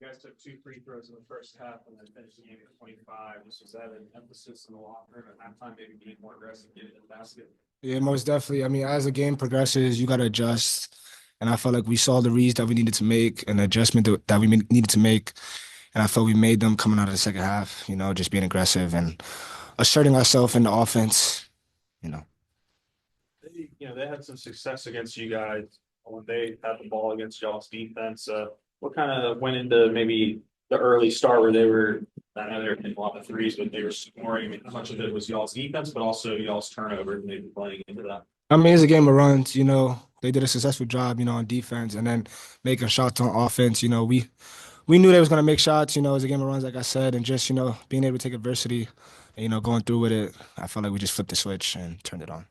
You guys took 2 free throws in the first half and then finished the game at 25. Was that an emphasis in the locker room at halftime, maybe being more aggressive, getting in the basket? Yeah, most definitely. I mean, as the game progresses, you got to adjust. And I felt like we saw the reads that we needed to make and the adjustment that we needed to make. And I felt we made them coming out of the second half, just being aggressive and asserting ourselves in the offense, you know. They had some success against you guys when they had the ball against y'all's defense. What kind of went into maybe the early start where they were, I know they were hitting a lot of threes, but they were scoring. I mean, how much of it was y'all's defense, but also y'all's turnover, maybe playing into that? I mean, it's a game of runs, They did a successful job, on defense and then making shots on offense. We knew they was gonna make shots, it was a game of runs, like I said, and just, being able to take adversity and, going through with it. I felt like we just flipped the switch and turned it on.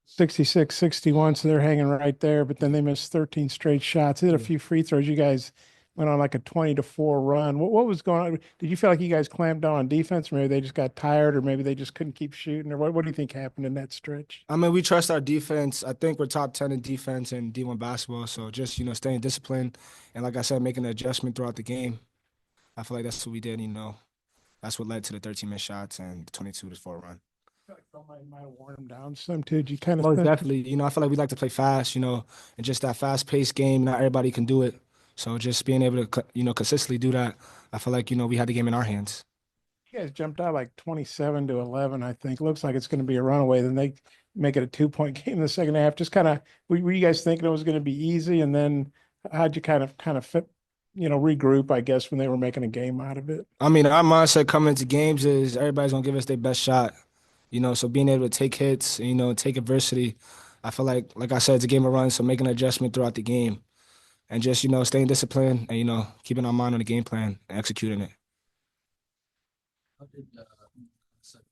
66-61, so they're hanging right there, but then they missed 13 straight shots. They had a few free throws. You guys went on like a 20-4 run. What was going on? Did you feel like you guys clamped down on defense? Maybe they just got tired, or maybe they just couldn't keep shooting, or what do you think happened in that stretch? I mean, we trust our defense. I think we're top 10 in defense in D1 basketball. So just, staying disciplined and, like I said, making an adjustment throughout the game. I feel like that's what we did, That's what led to the 13 missed shots and the 22-4 run. I feel like might have worn them down some too. Did you kind of Most definitely. I feel like we like to play fast, and just that fast-paced game, not everybody can do it. So just being able to, consistently do that, I feel like, we had the game in our hands. You guys jumped out like 27-11, I think. Looks like it's going to be a runaway. Then they make it a 2-point game in the second half. Just kind of, were you guys thinking it was going to be easy? And then how'd you kind of fit, regroup, I guess, when they were making a game out of it? I mean, our mindset coming into games is everybody's going to give us their best shot. So being able to take hits, take adversity, I feel like I said, it's a game of runs, so making an adjustment throughout the game and just, staying disciplined and, keeping our mind on the game plan and executing it. How did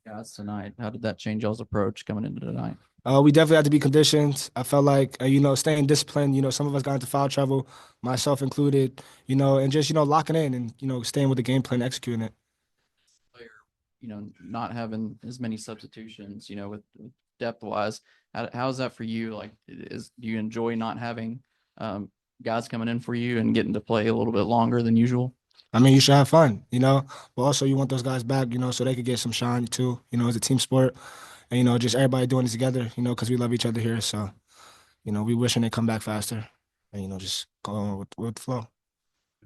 guys tonight? How did that change y'all's approach coming into tonight? We definitely had to be conditioned. I felt like, staying disciplined, some of us got into foul trouble, myself included, and just, locking in and, staying with the game plan, executing it. Not having as many substitutions, with depth wise, how is that for you? Like, do you enjoy not having guys coming in for you and getting to play a little bit longer than usual? I mean, you should have fun, but also you want those guys back, so they could get some shine too, it's a team sport and, just everybody doing it together, because we love each other here. So, we wishing they come back faster and, just go on with the flow.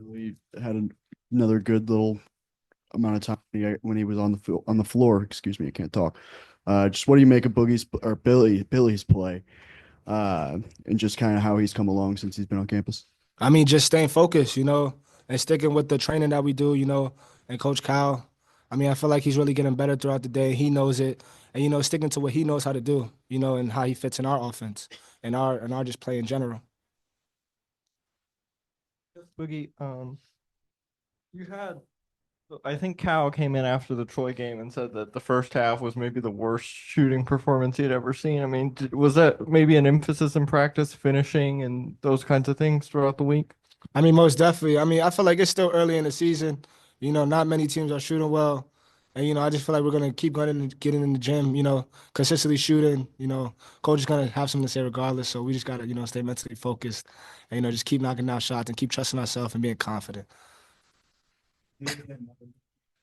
We had another good little amount of time when he was on the floor. Excuse me, I can't talk. Just what do you make of Billy's play, and just kind of how he's come along since he's been on campus? I mean, just staying focused, and sticking with the training that we do, and Coach Cal. I mean, I feel like he's really getting better throughout the day. He knows it, and sticking to what he knows how to do, and how he fits in our offense and our just play in general. Boogie, you had. I think Cal came in after the Troy game and said that the first half was maybe the worst shooting performance he had ever seen. I mean, was that maybe an emphasis in practice, finishing, and those kinds of things throughout the week? I mean, most definitely. I mean, I feel like it's still early in the season. Not many teams are shooting well. And, I just feel like we're going to keep going and getting in the gym, consistently shooting. Coach is going to have something to say regardless. So we just got to, stay mentally focused and, just keep knocking down shots and keep trusting ourselves and being confident. I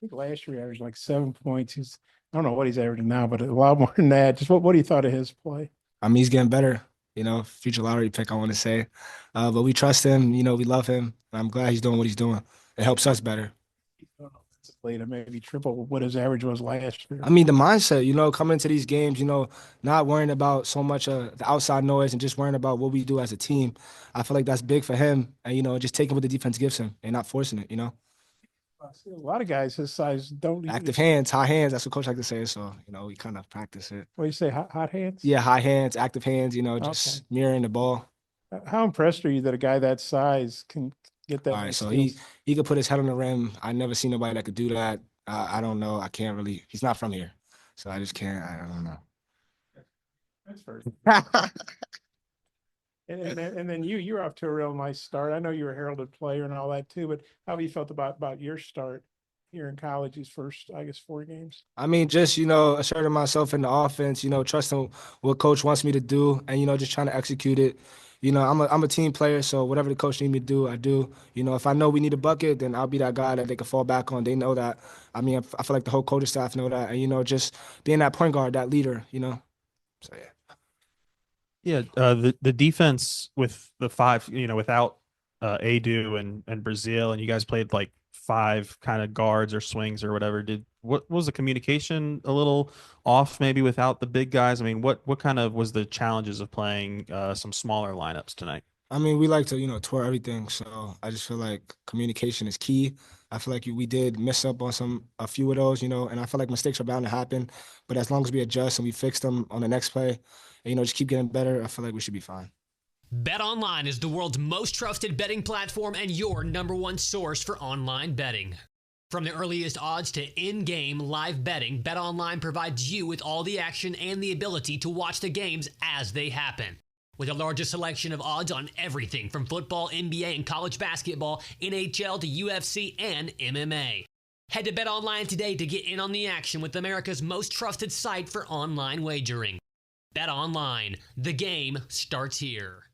think last year he averaged like 7 points. I don't know what he's averaging now, but a lot more than that. Just what do you thought of his play? I mean, he's getting better, future lottery pick, I want to say. But we trust him, we love him. I'm glad he's doing what he's doing. It helps us better. To maybe triple what his average was last year. I mean, the mindset, coming into these games, not worrying about so much of the outside noise and just worrying about what we do as a team. I feel like that's big for him. And, just taking what the defense gives him and not forcing it, I see a lot of guys his size don't active hands, high hands. That's what coach like to say. So, we kind of practice it. What do you say, hot hands? Yeah, high hands, active hands, just mirroring the ball. How impressed are you that a guy that size can get that? All right, so he could put his head on the rim. I never seen nobody that could do that. I don't know. I can't really. He's not from here, so I just can't. I don't know. That's first. And then you're off to a real nice start. I know you're a heralded player and all that too, but how have you felt about your start here in college, these first, I guess, 4 games? I mean, just, asserting myself in the offense, trusting what coach wants me to do and, just trying to execute it. you know, I'm a team player, so whatever the coach need me to do, I do. You know, if I know we need a bucket, then I'll be that guy that they can fall back on. They know that. I mean, I feel like the whole coaching staff know that, and you know, just being that point guard, that leader, you know. So yeah. Yeah, the defense with the five, without Adou and Brazil, and you guys played like five kind of guards or swings or whatever. What was the communication a little off maybe without the big guys? I mean, what kind of was the challenges of playing some smaller lineups tonight? I mean, we like to, you know, tour everything. So I just feel like communication is key. I feel like we did mess up on a few of those, you know, and I feel like mistakes are bound to happen. But as long as we adjust and we fix them on the next play, and, you know, just keep getting better, I feel like we should be fine. BetOnline is the world's most trusted betting platform and your #1 source for online betting. From the earliest odds to in-game live betting, BetOnline provides you with all the action and the ability to watch the games as they happen. With the largest selection of odds on everything from football, NBA, and college basketball, NHL to UFC and MMA. Head to BetOnline today to get in on the action with America's most trusted site for online wagering. BetOnline, the game starts here.